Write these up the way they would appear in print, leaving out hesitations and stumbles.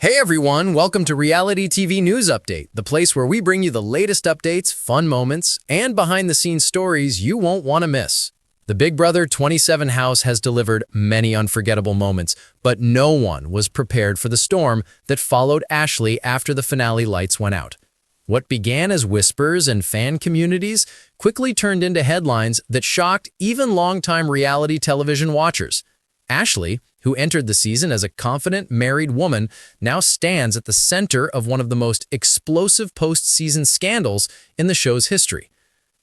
Hey everyone, welcome to Reality TV News Update, the place where we bring you the latest updates, fun moments, and behind-the-scenes stories you won't want to miss. The Big Brother 27 house has delivered many unforgettable moments, but no one was prepared for the storm that followed Ashley after the finale lights went out. What began as whispers and fan communities quickly turned into headlines that shocked even longtime reality television watchers. Ashley, who entered the season as a confident, married woman, now stands at the center of one of the most explosive post-season scandals in the show's history.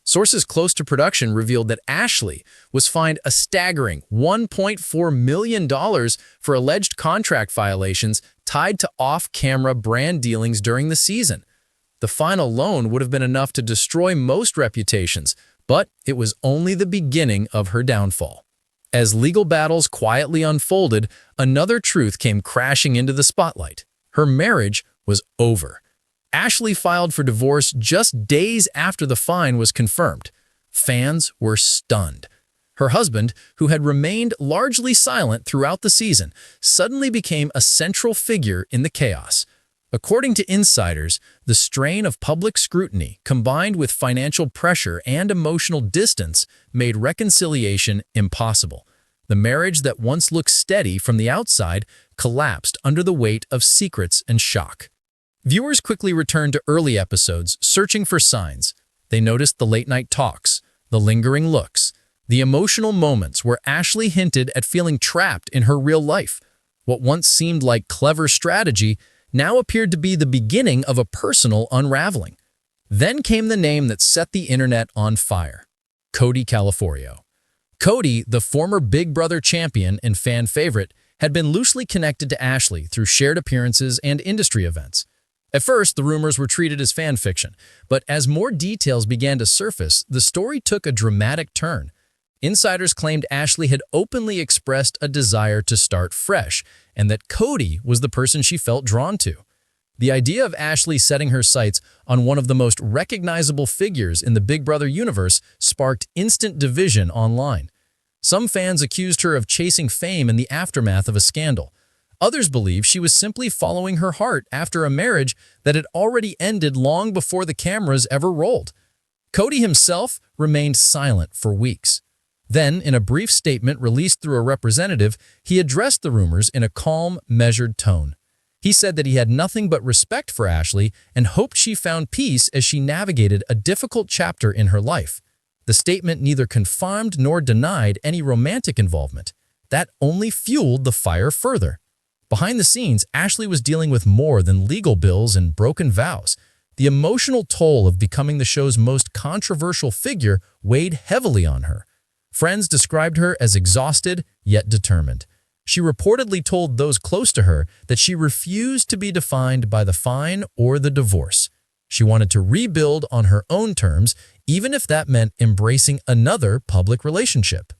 Sources close to production revealed that Ashley was fined a staggering $1.4 million for alleged contract violations tied to off-camera brand dealings during the season. The fine alone would have been enough to destroy most reputations, but it was only the beginning of her downfall. As legal battles quietly unfolded, another truth came crashing into the spotlight. Her marriage was over. Ashley filed for divorce just days after the fine was confirmed. Fans were stunned. Her husband, who had remained largely silent throughout the season, suddenly became a central figure in the chaos. According to insiders, the strain of public scrutiny, combined with financial pressure and emotional distance, made reconciliation impossible. The marriage that once looked steady from the outside collapsed under the weight of secrets and shock. Viewers quickly returned to early episodes, searching for signs. They noticed the late-night talks, the lingering looks, the emotional moments where Ashley hinted at feeling trapped in her real life. What once seemed like clever strategy now appeared to be the beginning of a personal unraveling. Then came the name that set the internet on fire: Cody Calafiore. Cody, the former Big Brother champion and fan favorite, had been loosely connected to Ashley through shared appearances and industry events. At first, the rumors were treated as fan fiction, but as more details began to surface, the story took a dramatic turn. Insiders claimed Ashley had openly expressed a desire to start fresh, and that Cody was the person she felt drawn to. The idea of Ashley setting her sights on one of the most recognizable figures in the Big Brother universe sparked instant division online. Some fans accused her of chasing fame in the aftermath of a scandal. Others believed she was simply following her heart after a marriage that had already ended long before the cameras ever rolled. Cody himself remained silent for weeks. Then, in a brief statement released through a representative, he addressed the rumors in a calm, measured tone. He said that he had nothing but respect for Ashley and hoped she found peace as she navigated a difficult chapter in her life. The statement neither confirmed nor denied any romantic involvement. That only fueled the fire further. Behind the scenes, Ashley was dealing with more than legal bills and broken vows. The emotional toll of becoming the show's most controversial figure weighed heavily on her. Friends described her as exhausted, yet determined. She reportedly told those close to her that she refused to be defined by the fine or the divorce. She wanted to rebuild on her own terms, even if that meant embracing another public relationship.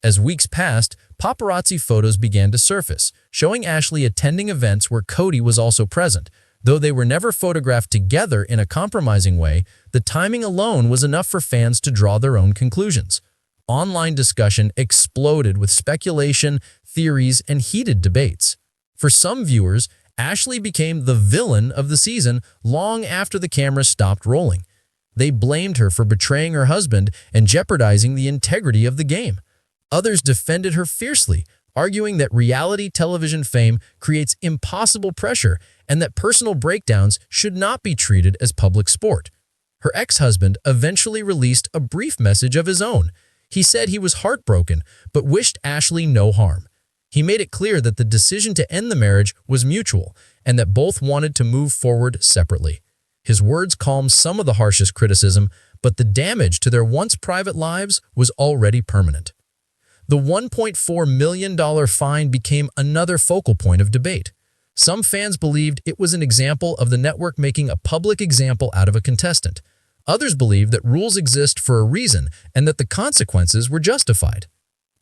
As weeks passed, paparazzi photos began to surface, showing Ashley attending events where Cody was also present. Though they were never photographed together in a compromising way, the timing alone was enough for fans to draw their own conclusions. Online discussion exploded with speculation, theories, and heated debates. For some viewers, Ashley became the villain of the season long after the cameras stopped rolling. They blamed her for betraying her husband and jeopardizing the integrity of the game. Others defended her fiercely, arguing that reality television fame creates impossible pressure and that personal breakdowns should not be treated as public sport. Her ex-husband eventually released a brief message of his own. He said he was heartbroken, but wished Ashley no harm. He made it clear that the decision to end the marriage was mutual and that both wanted to move forward separately. His words calmed some of the harshest criticism, but the damage to their once private lives was already permanent. The $1.4 million fine became another focal point of debate. Some fans believed it was an example of the network making a public example out of a contestant. Others believed that rules exist for a reason and that the consequences were justified.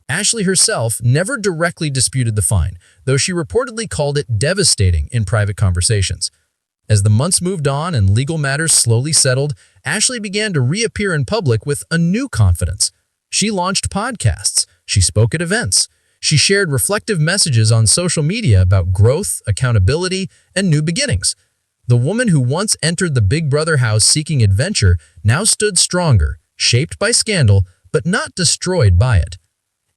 Ashley herself never directly disputed the fine, though she reportedly called it devastating in private conversations. As the months moved on and legal matters slowly settled, Ashley began to reappear in public with a new confidence. She launched podcasts, she spoke at events, She shared reflective messages on social media about growth, accountability, and new beginnings. The woman who once entered the Big Brother house seeking adventure now stood stronger, shaped by scandal, but not destroyed by it.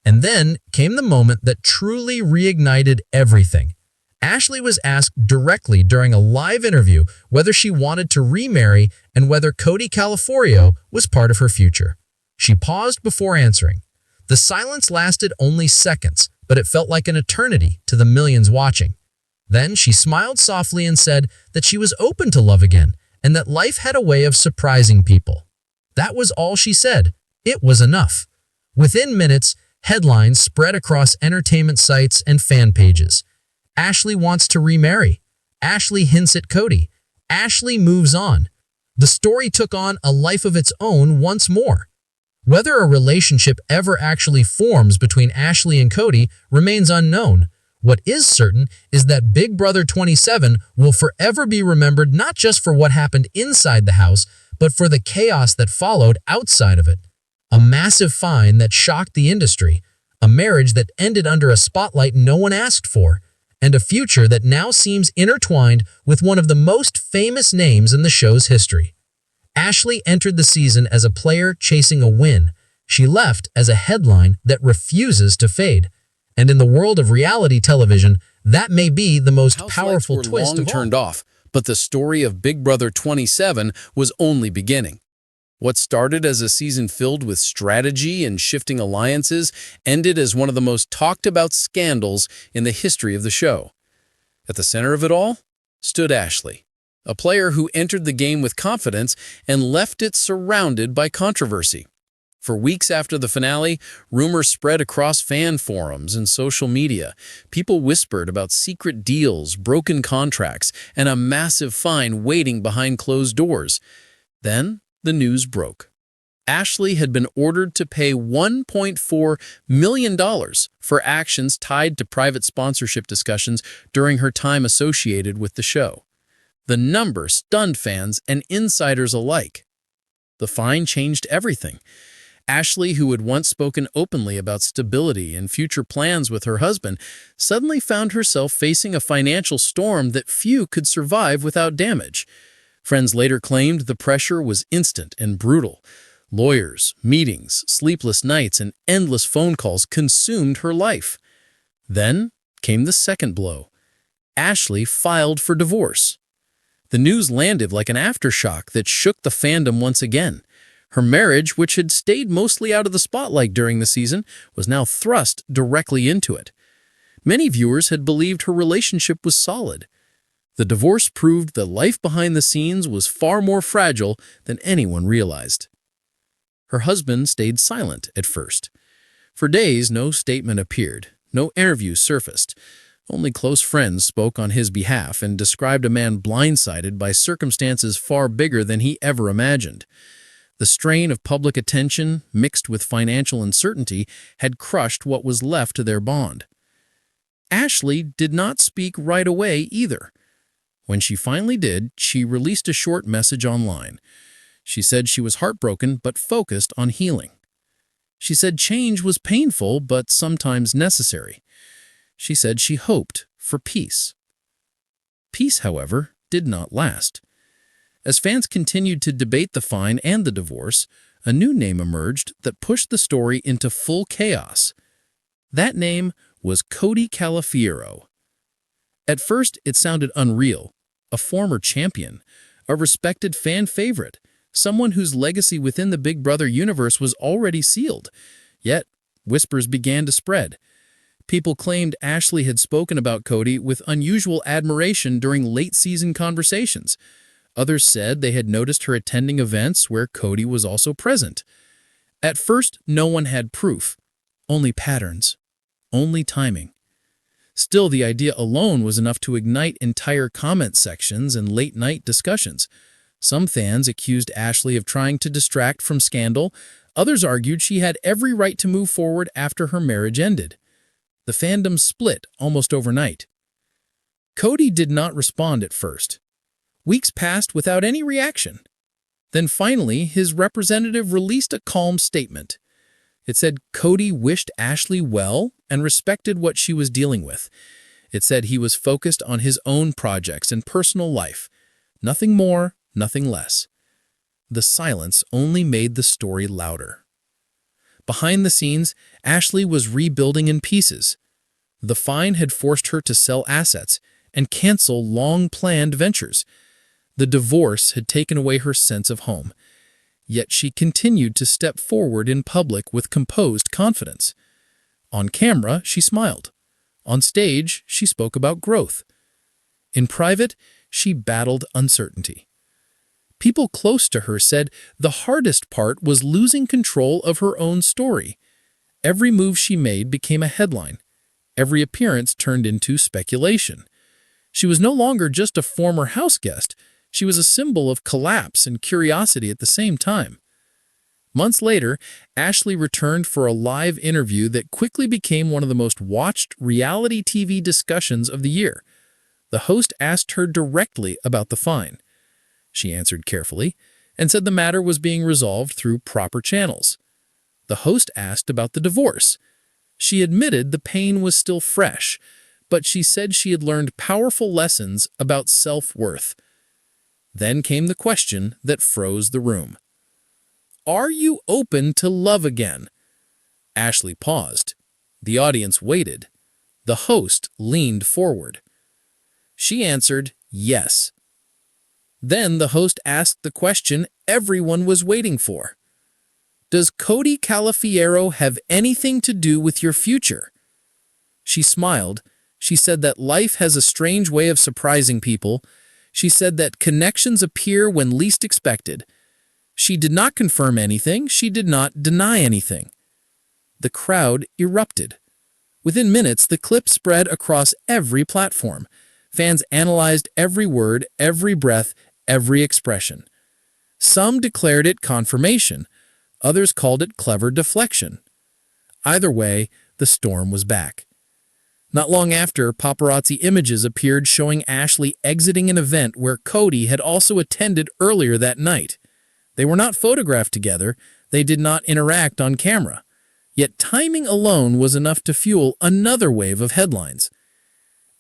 And then came the moment that truly reignited everything. Ashley was asked directly during a live interview whether she wanted to remarry and whether Cody Calafiore was part of her future. She paused before answering. The silence lasted only seconds, but it felt like an eternity to the millions watching. Then she smiled softly and said that she was open to love again and that life had a way of surprising people. That was all she said. It was enough. Within minutes, headlines spread across entertainment sites and fan pages. Ashley wants to remarry. Ashley hints at Cody. Ashley moves on. The story took on a life of its own once more. Whether a relationship ever actually forms between Ashley and Cody remains unknown. What is certain is that Big Brother 27 will forever be remembered not just for what happened inside the house, but for the chaos that followed outside of it. A massive fine that shocked the industry, a marriage that ended under a spotlight no one asked for, and a future that now seems intertwined with one of the most famous names in the show's history. Ashley entered the season as a player chasing a win. She left as a headline that refuses to fade. And in the world of reality television, that may be the most powerful twist of all. Turned off, but the story of Big Brother 27 was only beginning. What started as a season filled with strategy and shifting alliances ended as one of the most talked about scandals in the history of the show. At the center of it all stood Ashley, a player who entered the game with confidence and left it surrounded by controversy. For weeks after the finale, rumors spread across fan forums and social media. People whispered about secret deals, broken contracts, and a massive fine waiting behind closed doors. Then the news broke. Ashley had been ordered to pay $1.4 million for actions tied to private sponsorship discussions during her time associated with the show. The number stunned fans and insiders alike. The fine changed everything. Ashley, who had once spoken openly about stability and future plans with her husband, suddenly found herself facing a financial storm that few could survive without damage. Friends later claimed the pressure was instant and brutal. Lawyers, meetings, sleepless nights, and endless phone calls consumed her life. Then came the second blow. Ashley filed for divorce. The news landed like an aftershock that shook the fandom once again. Her marriage, which had stayed mostly out of the spotlight during the season, was now thrust directly into it. Many viewers had believed her relationship was solid. The divorce proved that life behind the scenes was far more fragile than anyone realized. Her husband stayed silent at first. For days, no statement appeared, no interviews surfaced. Only close friends spoke on his behalf and described a man blindsided by circumstances far bigger than he ever imagined. The strain of public attention, mixed with financial uncertainty, had crushed what was left to their bond. Ashley did not speak right away either. When she finally did, she released a short message online. She said she was heartbroken but focused on healing. She said change was painful but sometimes necessary. She said she hoped for peace. Peace, however, did not last. As fans continued to debate the fine and the divorce, a new name emerged that pushed the story into full chaos. That name was Cody Calafiore. At first, it sounded unreal. A former champion, a respected fan favorite, someone whose legacy within the Big Brother universe was already sealed. Yet, whispers began to spread. People claimed Ashley had spoken about Cody with unusual admiration during late-season conversations. Others said they had noticed her attending events where Cody was also present. At first, no one had proof. Only patterns. Only timing. Still, the idea alone was enough to ignite entire comment sections and late-night discussions. Some fans accused Ashley of trying to distract from scandal. Others argued she had every right to move forward after her marriage ended. The fandom split almost overnight. Cody did not respond at first. Weeks passed without any reaction. Then finally, his representative released a calm statement. It said Cody wished Ashley well and respected what she was dealing with. It said he was focused on his own projects and personal life. Nothing more, nothing less. The silence only made the story louder. Behind the scenes, Ashley was rebuilding in pieces. The fine had forced her to sell assets and cancel long-planned ventures. The divorce had taken away her sense of home. Yet she continued to step forward in public with composed confidence. On camera, she smiled. On stage, she spoke about growth. In private, she battled uncertainty. People close to her said the hardest part was losing control of her own story. Every move she made became a headline. Every appearance turned into speculation. She was no longer just a former house guest. She was a symbol of collapse and curiosity at the same time. Months later, Ashley returned for a live interview that quickly became one of the most watched reality TV discussions of the year. The host asked her directly about the fine. She answered carefully and said the matter was being resolved through proper channels. The host asked about the divorce. She admitted the pain was still fresh, but she said she had learned powerful lessons about self-worth. Then came the question that froze the room. Are you open to love again? Ashley paused. The audience waited. The host leaned forward. She answered yes. Then the host asked the question everyone was waiting for. Does Cody Calafiore have anything to do with your future? She smiled. She said that life has a strange way of surprising people. She said that connections appear when least expected. She did not confirm anything. She did not deny anything. The crowd erupted. Within minutes, the clip spread across every platform. Fans analyzed every word, every breath, every expression. Some declared it confirmation. Others called it clever deflection. Either way, the storm was back. Not long after, paparazzi images appeared showing Ashley exiting an event where Cody had also attended earlier that night. They were not photographed together. They did not interact on camera. Yet timing alone was enough to fuel another wave of headlines.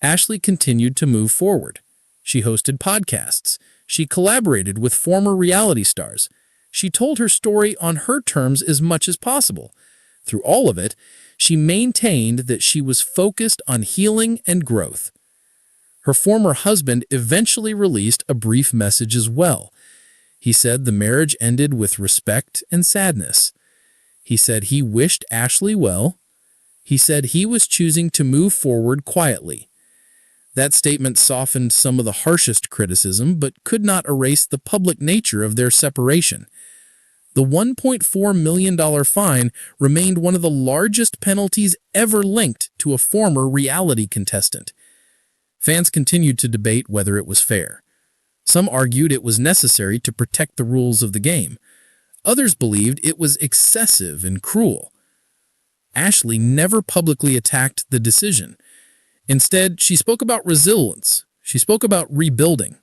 Ashley continued to move forward. She hosted podcasts. She collaborated with former reality stars. She told her story on her terms as much as possible. Through all of it, she maintained that she was focused on healing and growth. Her former husband eventually released a brief message as well. He said the marriage ended with respect and sadness. He said he wished Ashley well. He said he was choosing to move forward quietly. That statement softened some of the harshest criticism, but could not erase the public nature of their separation. The $1.4 million fine remained one of the largest penalties ever linked to a former reality contestant. Fans continued to debate whether it was fair. Some argued it was necessary to protect the rules of the game. Others believed it was excessive and cruel. Ashley never publicly attacked the decision. Instead, she spoke about resilience. She spoke about rebuilding.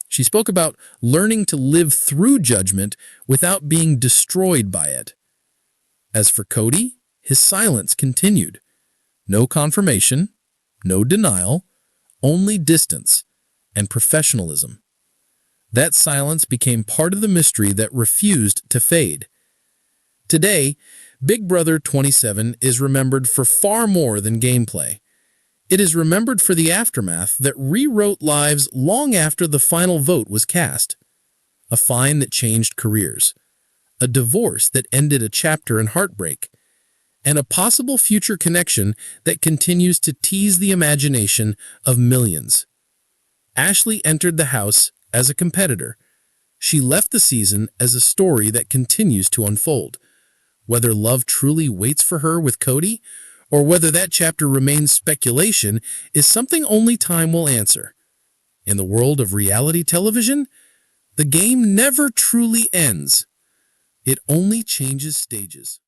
She spoke about learning to live through judgment without being destroyed by it. As for Cody, his silence continued. No confirmation, no denial, only distance and professionalism. That silence became part of the mystery that refused to fade. Today, Big Brother 27 is remembered for far more than gameplay. It is remembered for the aftermath that rewrote lives long after the final vote was cast. A fine that changed careers, a divorce that ended a chapter in heartbreak, and a possible future connection that continues to tease the imagination of millions. Ashley entered the house as a competitor. She left the season as a story that continues to unfold. Whether love truly waits for her with Cody, or whether that chapter remains speculation, is something only time will answer. In the world of reality television, the game never truly ends. It only changes stages.